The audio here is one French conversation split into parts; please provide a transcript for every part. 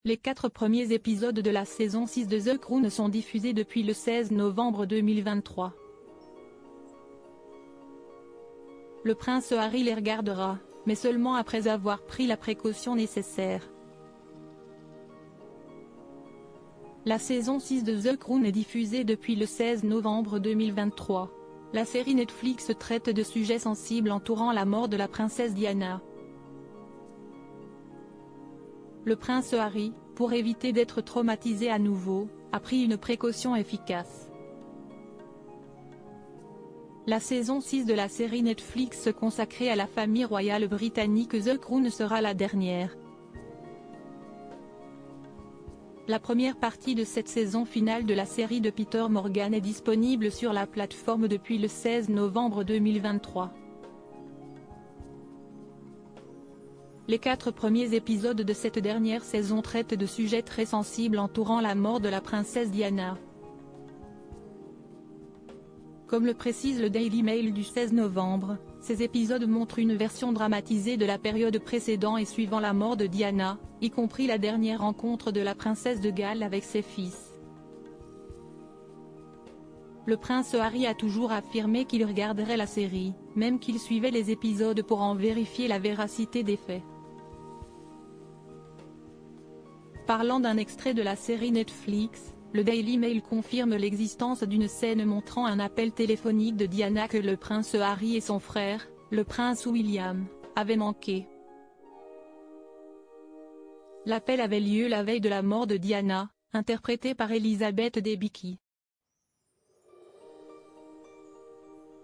Les 4 premiers épisodes de la saison 6 de The Crown sont diffusés depuis le 16 novembre 2023. Le prince Harry les regardera, mais seulement après avoir pris la précaution nécessaire. La saison 6 de The Crown est diffusée depuis le 16 novembre 2023. La série Netflix traite de sujets sensibles entourant la mort de la princesse Diana. Le prince Harry, pour éviter d'être traumatisé à nouveau, a pris une précaution efficace. La saison 6 de la série Netflix consacrée à la famille royale britannique The Crown sera la dernière. La première partie de cette saison finale de la série de Peter Morgan est disponible sur la plateforme depuis le 16 novembre 2023. Les 4 premiers épisodes de cette dernière saison traitent de sujets très sensibles entourant la mort de la princesse Diana. Comme le précise le Daily Mail du 16 novembre, ces épisodes montrent une version dramatisée de la période précédant et suivant la mort de Diana, y compris la dernière rencontre de la princesse de Galles avec ses fils. Le prince Harry a toujours affirmé qu'il regarderait la série, même qu'il suivait les épisodes pour en vérifier la véracité des faits. Parlant d'un extrait de la série Netflix, le Daily Mail confirme l'existence d'une scène montrant un appel téléphonique de Diana que le prince Harry et son frère, le prince William, avaient manqué. L'appel avait lieu la veille de la mort de Diana, interprétée par Elizabeth Debicki.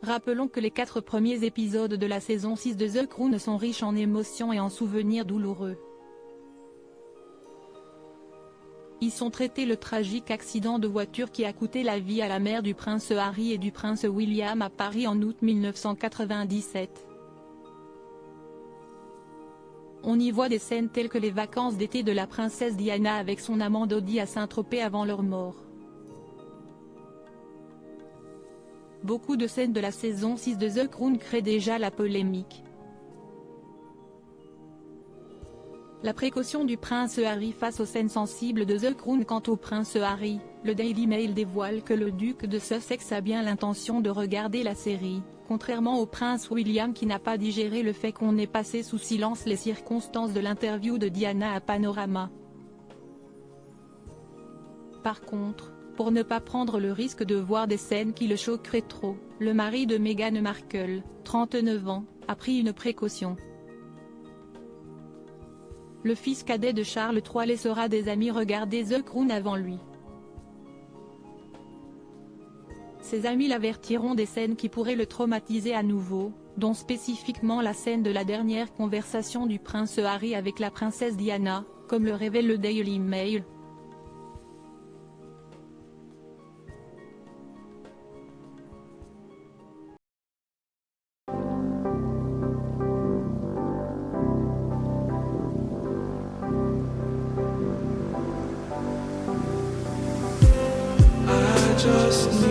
Rappelons que les 4 premiers épisodes de la saison 6 de The Crown sont riches en émotions et en souvenirs douloureux. Ils sont traités le tragique accident de voiture qui a coûté la vie à la mère du prince Harry et du prince William à Paris en août 1997. On y voit des scènes telles que les vacances d'été de la princesse Diana avec son amant Dodi à Saint-Tropez avant leur mort. Beaucoup de scènes de la saison 6 de The Crown créent déjà la polémique. La précaution du prince Harry face aux scènes sensibles de The Crown. Quant au prince Harry, le Daily Mail dévoile que le duc de Sussex a bien l'intention de regarder la série, contrairement au prince William qui n'a pas digéré le fait qu'on ait passé sous silence les circonstances de l'interview de Diana à Panorama. Par contre, pour ne pas prendre le risque de voir des scènes qui le choqueraient trop, le mari de Meghan Markle, 39 ans, a pris une précaution. Le fils cadet de Charles III laissera des amis regarder The Crown avant lui. Ses amis l'avertiront des scènes qui pourraient le traumatiser à nouveau, dont spécifiquement la scène de la dernière conversation du prince Harry avec la princesse Diana, comme le révèle le Daily Mail. Just